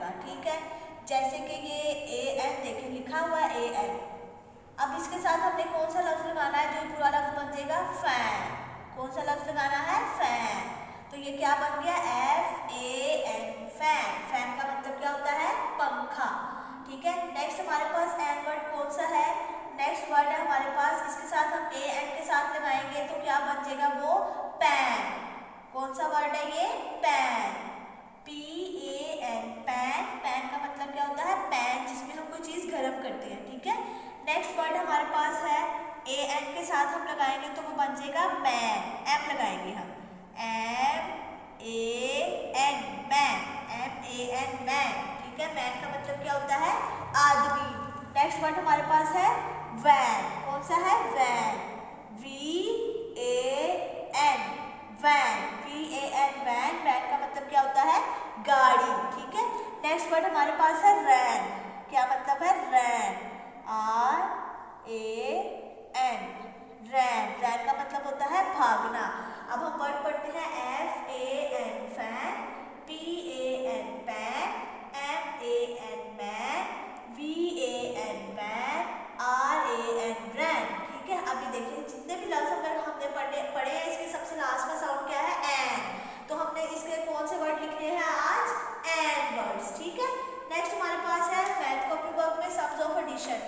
जाएगा, ठीक है। जैसे कि ये AN देखिए लिखा हुआ है AN। अब इसके साथ हमने कौन सा लफ्ज लगाना है जो पूरा लफ्ज बन जाएगा, फैन। कौन सा लफ्ज लगाना है, फैन। तो ये क्या बन गया, FAN, फैन। फैन का मतलब क्या होता है, पंखा, ठीक है। नेक्स्ट हमारे पास एन वर्ड कौन सा है, नेक्स्ट वर्ड है हमारे पास, इसके साथ हम AN के साथ लगाएंगे तो क्या बन जाएगा वो, पैन। कौन सा वर्ड है ये, पैन, PAN, पैन। पैन का मतलब क्या होता है, पैन जिसमें हम कोई चीज गर्म करते हैं, ठीक है। नेक्स्ट वर्ड हमारे पास है AN के साथ हम लगाएंगे तो वो बन जाएगा मैन, M लगाएंगे हम, MAN, मैन, MAN, मैन, ठीक है। मैन का मतलब क्या होता है, आदमी। नेक्स्ट वर्ड हमारे पास है वैन। कौन सा है, van, VAN, van, VAN, van. Van का मतलब क्या होता है, गाड़ी, ठीक है। नेक्स्ट वर्ड हमारे पास है रैन। क्या मतलब है, रैन, RAN, रैन। रैन का मतलब होता है भागना। अब हम वर्ड पढ़ते हैं FAN, fan, PAN, pan, MAN, man, VAN, van, RAN, ran, ठीक है। अभी देखिए जितने भी लफ्ज हमने पढ़े हैं इसके सबसे लास्ट का साउंड क्या है, एन। तो हमने इसके कौन से वर्ड लिखने हैं आज, एन वर्ड्स, ठीक है। नेक्स्ट हमारे पास है मैथ कॉपी वर्क में sums of addition,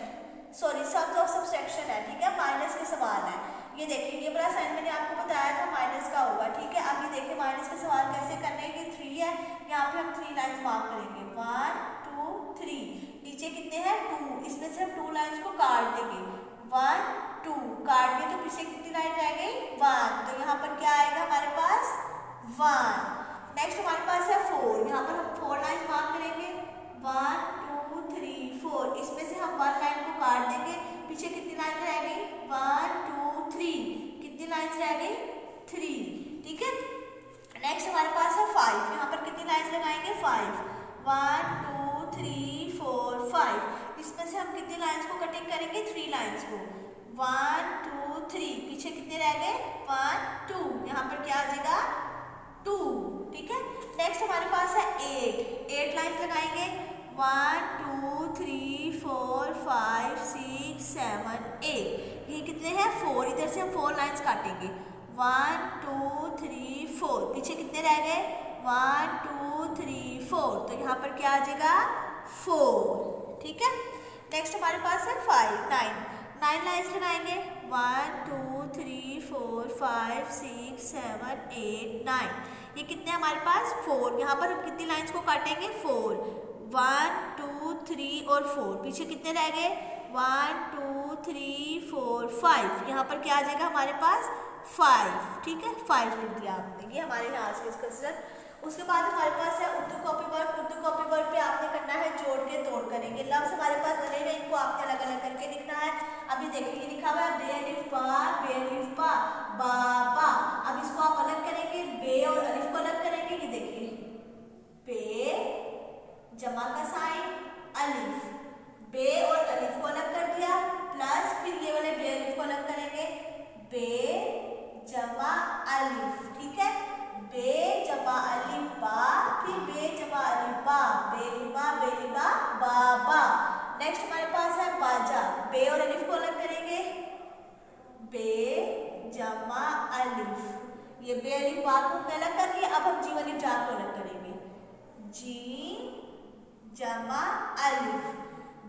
sorry sums of subtraction है, ठीक है। माइनस के सवाल है। ये देखिए ये वाला साइन मैंने आपको बताया था माइनस का होगा, ठीक है। अब ये देखिए माइनस के सवाल कैसे करने हैं, ये 3 है, यहाँ पे हम 3 लाइन्स मार्क करेंगे, 1 2 3। नीचे कितने हैं, 2, इसमें से हम 2 लाइन्स को काट देंगे, 1 2 काट दिए तो पीछे कितनी लाइन रह गई, 1। तो यहाँ पर क्या आएगा हमारे पास, 1। नेक्स्ट हमारे पास है 4, यहाँ पर हम 4 लाइन्स मार्क करेंगे, 1 2 3 4। इसमें से हम 1 लाइन को काट देंगे, पीछे कितनी लाइन रह गई, 1 2 3। कितनी लाइन्स रह गई, 3, ठीक है। नेक्स्ट हमारे पास है 5, यहाँ पर कितनी लाइन्स लगाएंगे, 5, 1 2 3 4 5। इसमें से हम कितनी लाइन्स को कटिंग करेंगे, 3 लाइन्स को, 1 2 3। पीछे कितने रह गए, 1 2। यहाँ पर क्या आ जाएगा, 2, ठीक है। नेक्स्ट हमारे पास है 8 लाइन्स लगाएंगे, 1 2 3 4 5 6 7 8। ये कितने हैं, 4। इधर से हम 4 लाइन्स काटेंगे, 1 2 3 4। पीछे कितने रह गए, 1 2 3 4। तो यहाँ पर क्या आ जाएगा, 4, ठीक है। नेक्स्ट हमारे पास है 9 लाइन्स लगाएंगे, 1 2 3 4 5 6 7 8 9। ये कितने हमारे पास, 4। यहाँ पर हम कितनी लाइन्स को काटेंगे, 4, 1 2 3 और 4। पीछे कितने रह गए, 1 2 3 4 5। यहाँ पर क्या आ जाएगा हमारे पास, 5, ठीक है। 5 लिख दिया आपने, ये हमारे यहाँ से इसका आंसर। उसके बाद हमारे पास है Urdu copy work. Urdu copy work पे आपने करना है जोड़ के तोड़ करेंगे। लफ्ज हमारे पास बने हुए इनको आपने अलग अलग करके लिखना है। अभी देखिए लिखा हुआ है बे अलिफ बा, बाबा। अब इसको आप अलग करेंगे, बे और अलिफ को अलग करेंगे। ये देखिए बे जमा का साइन अलिफ, बे और अलिफ को अलग कर दिया, प्लस फिर ये वाले बे अलिफ को अलग करेंगे, बे जमा अलिफ, ठीक है। बे जमा अलिफ बा, फिर बे जमा अलिफ बा, बेलिबा बाबा। नेक्स्ट हमारे पास है बाजा। बे और अलिफ को अलग करेंगे, बे जमा अलिफ, ये बे अलिफ बा को अलग कर लिया। अब हम जीम अलिफ जा को अलग करेंगे, जीम जमा अलिफ,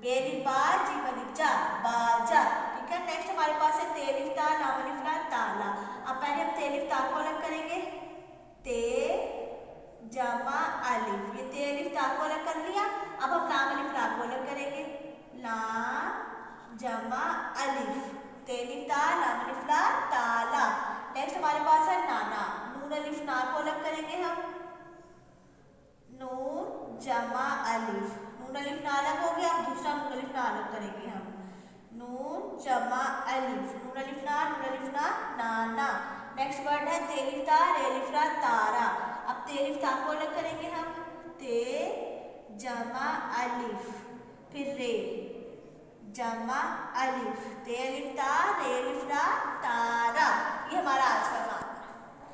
बेलिबा जीम अलिफ जा, बाजा, ठीक है। नेक्स्ट हमारे पास है ते अलिफ ता, लाम अलिफ ला, ताला। अब पहले हम ते अलिफ ता को अलग करेंगे, ते जमा अलिफ, ये ते अलिफ ता को अलग कर लिया। अब हम लाम अलिफ ला को अलग करेंगे, लाम जमा अलिफ, ते अलिफ ता, लाम अलिफ ला, ताला। नेक्स्ट हमारे पास है नाना। नून अलिफ ना को अलग करेंगे हम, नून जमा अलिफ, नून अलिफ ना अलग हो गया। अब दूसरा नून अलिफ ना अलग करेंगे हम, नून जमा अलिफ, नून अलिफ ना नाना। नेक्स्ट वर्ड है ते अलिफ ता, रे अलिफ रा, तारा। अब ते अलिफ ता को अलग करेंगे हम, ते जमा अलिफ, फिर रे जमा अलिफ, ते अलिफ ता, रे अलिफ रा, ता,